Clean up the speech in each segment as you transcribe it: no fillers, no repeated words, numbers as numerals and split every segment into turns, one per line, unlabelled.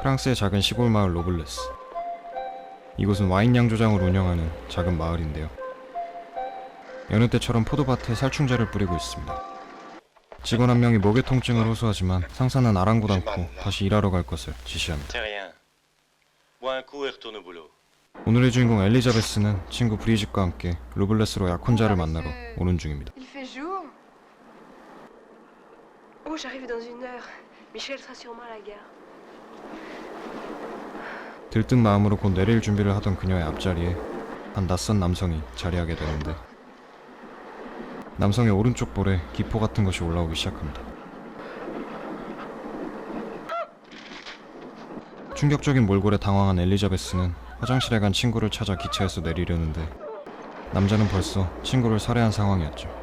프랑스의 작은 시골 마을 로블레스. 이곳은 와인 양조장을 운영하는 작은 마을인데요. 여느 때처럼 포도밭에 살충제를 뿌리고 있습니다. 직원 한 명이 목의 통증을 호소하지만 상사는 아랑곳 않고 다시 일하러 갈 것을 지시합니다. 오늘의 주인공 엘리자베스는 친구 브리짓과 함께 로블레스로 약혼자를 만나러 오는 중입니다. 들뜬 마음으로 곧 내릴 준비를 하던 그녀의 앞자리에 한 낯선 남성이 자리하게 되는데, 남성의 오른쪽 볼에 기포 같은 것이 올라오기 시작합니다. 충격적인 몰골에 당황한 엘리자베스는 화장실에 간 친구를 찾아 기차에서 내리려는데 남자는 벌써 친구를 살해한 상황이었죠.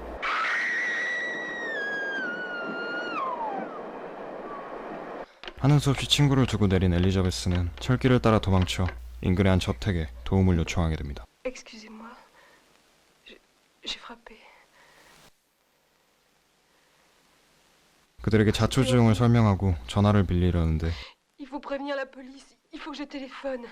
하는 수 없이 친구를 두고 내린 엘리자베스는 철길을 따라 도망쳐 인근의 한 저택에 도움을 요청하게 됩니다.
Excusez-moi. J'ai frappé.
그들에게 자초지종을 설명하고 전화를 빌리려는데
Il faut prévenir la police. Il faut que je téléphone.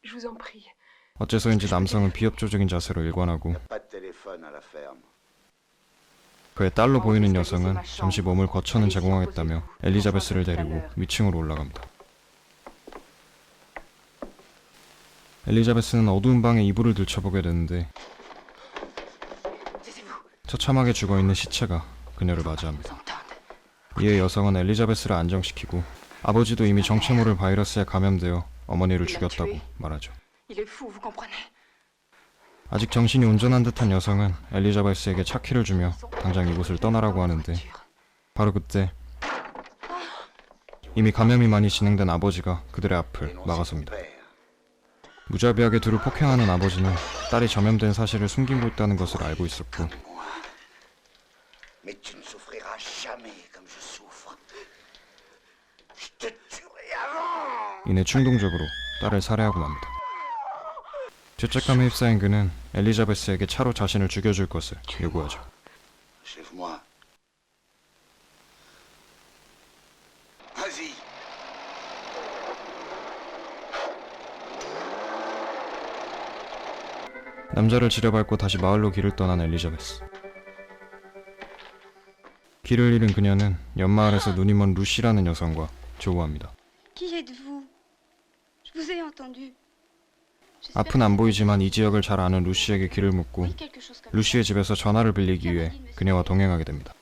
Je vous en prie.
어째서인지 남성은 비협조적인 자세로 일관하고 그의 딸로 보이는 여성은 잠시 몸을 거처는 제공하겠다며 엘리자베스를 데리고 위층으로 올라갑니다. 엘리자베스는 어두운 방에 이불을 들춰보게 되는데 처참하게 죽어있는 시체가 그녀를 맞이합니다. 이에 여성은 엘리자베스를 안정시키고 아버지도 이미 정체 모를 바이러스에 감염되어 어머니를 죽였다고 말하죠. 아직 정신이 온전한 듯한 여성은 엘리자베스에게 차키를 주며 당장 이곳을 떠나라고 하는데, 바로 그때 이미 감염이 많이 진행된 아버지가 그들의 앞을 막아섭니다. 무자비하게 둘을 폭행하는 아버지는 딸이 전염된 사실을 숨기고 있다는 것을 알고 있었고, 이내 충동적으로 딸을 살해하고 맙니다. 죄책감에 휩싸인 그는 엘리자베스에게 차로 자신을 죽여줄 것을 요구하죠. 남자를 지려밟고 다시 마을로 길을 떠난 엘리자베스. 길을 잃은 그녀는 옆마을에서 눈이 먼 루시라는 여성과 조우합니다. 앞은 안 보이지만 이 지역을 잘 아는 루시에게 길을 묻고 루시의 집에서 전화를 빌리기 위해 그녀와 동행하게 됩니다.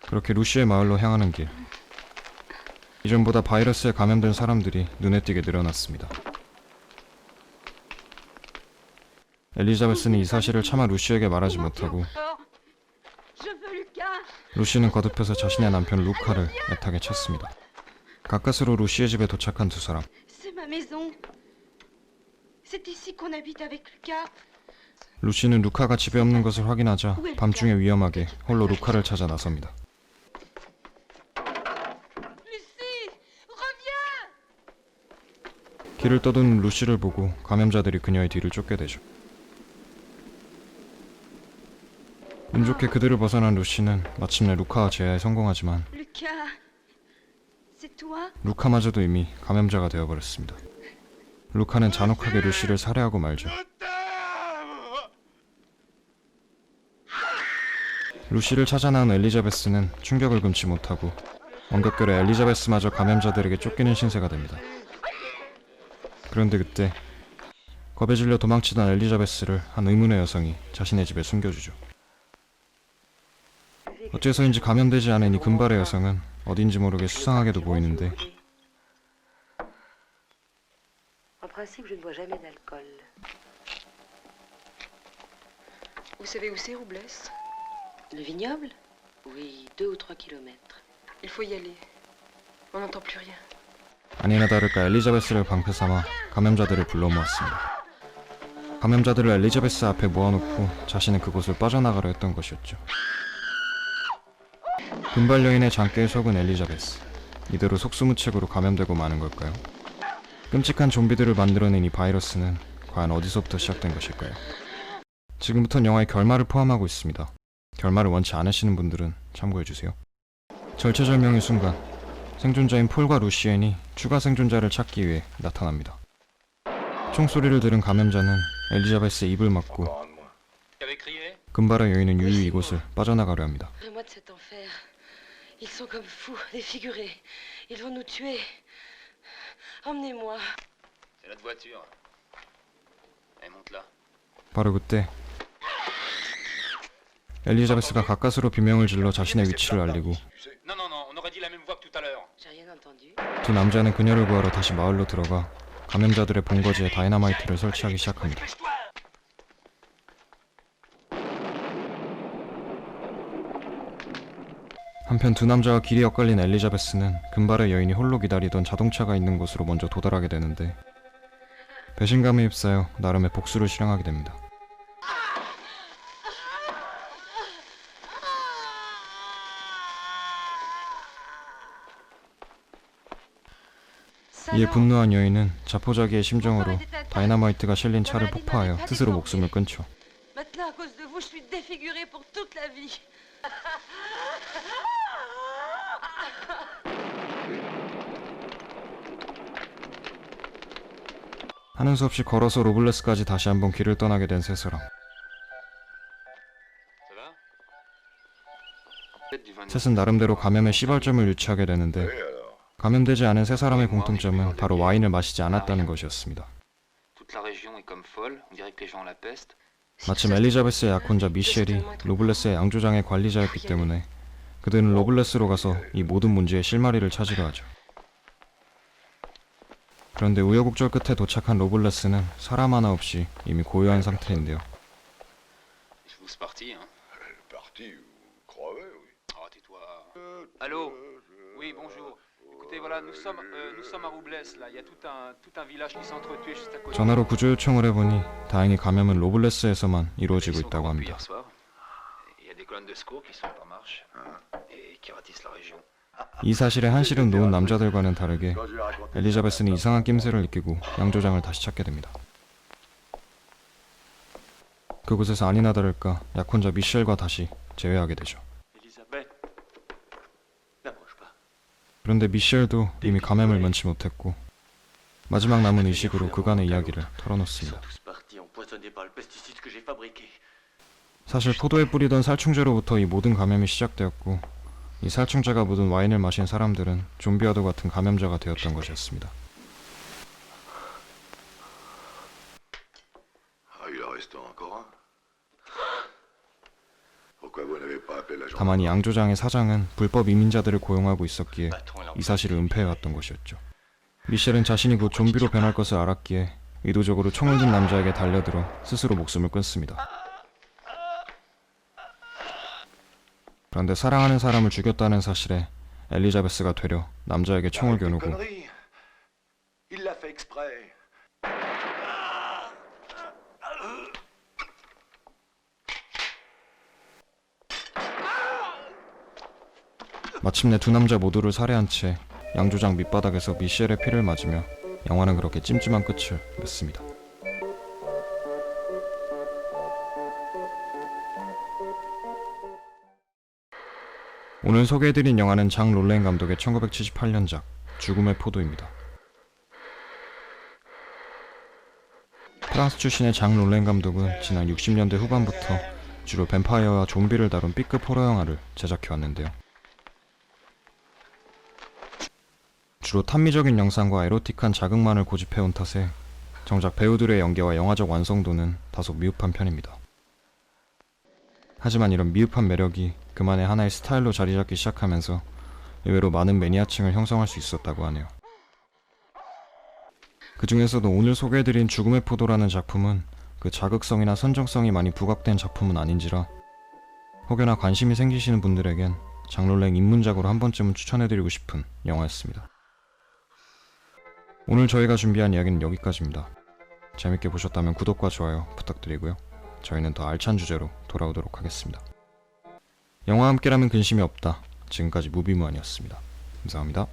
그렇게 루시의 마을로 향하는 길. 이전보다 바이러스에 감염된 사람들이 눈에 띄게 늘어났습니다. 엘리자베스는 이 사실을 차마 루시에게 말하지 못하고 루시는 거듭해서 자신의 남편 루카를 애타게 찾습니다. 가까스로 루시의 집에 도착한 두 사람. 루시는 루카가 집에 없는 것을 확인하자 밤중에 위험하게 홀로 루카를 찾아 나섭니다. 길을 떠도는 루시를 보고 감염자들이 그녀의 뒤를 쫓게 되죠. 운 좋게 그들을 벗어난 루시는 마침내 루카와 제야에 성공하지만 루카마저도 이미 감염자가 되어버렸습니다. 루카는 잔혹하게 루시를 살해하고 말죠. 루시를 찾아 나온 엘리자베스는 충격을 금치 못하고 원격결에 엘리자베스마저 감염자들에게 쫓기는 신세가 됩니다. 그런데 그때 겁에 질려 도망치던 엘리자베스를 한 의문의 여성이 자신의 집에 숨겨주죠. 어째서인지 감염되지 않은 이 금발의 여성은 어딘지 모르게 수상하게도 보이는데
Vous savez où c'est, Roublès?
Le vignoble? Oui, 2 ou 3 kilomètres.
Il faut y aller. On n'entend plus rien.
아니나 다를까 엘리자베스를 방패 삼아 감염자들을 불러 모았습니다. 감염자들을 엘리자베스 앞에 모아놓고 자신은 그곳을 빠져나가려 했던 것이었죠. 금발 여인의 장깨에 속은 엘리자베스. 이대로 속수무책으로 감염되고 마는 걸까요? 끔찍한 좀비들을 만들어낸 이 바이러스는 과연 어디서부터 시작된 것일까요? 지금부턴 영화의 결말을 포함하고 있습니다. 결말을 원치 않으시는 분들은 참고해주세요. 절체절명의 순간, 생존자인 폴과 루시엔이 추가 생존자를 찾기 위해 나타납니다. 총소리를 들은 감염자는 엘리자베스의 입을 막고 금발의 여인은 유유 이곳을 빠져나가려 합니다.
Moi de cet enfer. Ils sont comme fous, défigurés. Ils vont nous tuer. Emmenez-moi.
C'est notre voiture. Allez, monte là.
바로 그때 엘리자베스가 가까스로 비명을 질러 자신의 위치를 알리고
Non, non, non, on aurait dit la même voix que tout à l'heure.
J'ai rien entendu.
두 남자는 그녀를 구하러 다시 마을로 들어가 감염자들의 본거지에 다이너마이트를 설치하기 시작합니다. 한편 두 남자와 길이 엇갈린 엘리자베스는 금발의 여인이 홀로 기다리던 자동차가 있는 곳으로 먼저 도달하게 되는데 배신감에 휩싸여 나름의 복수를 실행하게 됩니다. 이에 분노한 여인은 자포자기의 심정으로 다이너마이트가 실린 차를 폭파하여 스스로 목숨을 끊죠.
Maintenant, à cause de vous, je suis défigurée pour toute la vie.
하는 수 없이 걸어서 로블레스까지 다시 한번 길을 떠나게 된 세 사람.
Ça va? Peut-être du vin de-
셋은 나름대로 감염의 시발점을 유치하게 되는데 감염되지 않은 세 사람의 공통점은 바로 와인을 마시지 않았다는 것이었습니다.
Toute la région est comme folle. On dirait que les gens ont la peste.
마침 엘리자베스의 약혼자 미셸이 로블레스의 양조장의 관리자였기 때문에 그들은 로블레스로 가서 이 모든 문제의 실마리를 찾으려 하죠. 그런데 우여곡절 끝에 도착한 로블레스는 사람 하나 없이 이미 고요한 상태인데요.
Je vous parti, hein.
Parti, vous croyez, oui.
Oh, tais-toi. Allô? Oui, bonjour. Écoutez, voilà, nous sommes à Roublès, là. Il y a tout un village qui s'est entretenu juste à côté.
전화로 구조 요청을 해보니 다행히 감염은 로블레스에서만
Ils
이루어지고
sont
있다고
corrompus
합니다.
hier soir. Il y a des colonnes de secours qui sont en marche et qui ratissent la région.
이 사실에 한시름 놓은 남자들과는 다르게
Quand je lui ai raconté
엘리자베스는 이상한 낌새를 느끼고 양조장을 다시 찾게 됩니다. 그곳에서 아니나 다를까 약혼자 미셸과 다시 재회하게 되죠.
Elisabeth, n'approche pas.
그런데 미셸도 이미 감염을 면치 못했고 마지막 남은 의식으로 그간의 이야기를
Ils
털어놓습니다.
sont tous partis empoisonnés par le pesticide que j'ai fabriqué.
사실 포도에 뿌리던 살충제로부터 이 모든 감염이 시작되었고 이 살충제가 묻은 와인을 마신 사람들은 좀비와도 같은 감염자가 되었던 것이었습니다.
Ah, il en reste encore un. Pourquoi vous n'avez pas appelé la
다만 이 양조장의 사장은 불법 이민자들을 고용하고 있었기에
Patron, il en
이 사실을 은폐해왔던 것이었죠. 미셸은 자신이 곧 좀비로 변할 것을 알았기에 의도적으로 총을 든 남자에게 달려들어 스스로 목숨을 끊습니다. 그런데 사랑하는 사람을 죽였다는 사실에 엘리자베스가 되려 남자에게 총을 겨누고
conneries. Il l'a fait exprès.
마침내 두 남자 모두를 살해한 채 양조장 밑바닥에서 미셸의 피를 맞으며 영화는 그렇게 찜찜한 끝을 맺습니다. 오늘 소개해드린 영화는 장 롤랭 감독의 1978년작 죽음의 포도입니다. 프랑스 출신의 장 롤랭 감독은 지난 60년대 후반부터 주로 뱀파이어와 좀비를 다룬 B급 호러 영화를 제작해왔는데요. 주로 탐미적인 영상과 에로틱한 자극만을 고집해온 탓에 정작 배우들의 연기와 영화적 완성도는 다소 미흡한 편입니다. 하지만 이런 미흡한 매력이 그만의 하나의 스타일로 자리잡기 시작하면서 의외로 많은 매니아층을 형성할 수 있었다고 하네요. 그 중에서도 오늘 소개해드린 죽음의 포도라는 작품은 그 자극성이나 선정성이 많이 부각된 작품은 아닌지라 혹여나 관심이 생기시는 분들에겐 장롤랭 입문작으로 한 번쯤은 추천해드리고 싶은 영화였습니다. 오늘 저희가 준비한 이야기는 여기까지입니다. 재밌게 보셨다면 구독과 좋아요 부탁드리고요. 저희는 더 알찬 주제로 돌아오도록 하겠습니다. 영화와 함께라면 근심이 없다. 지금까지 무비무한이었습니다. 감사합니다.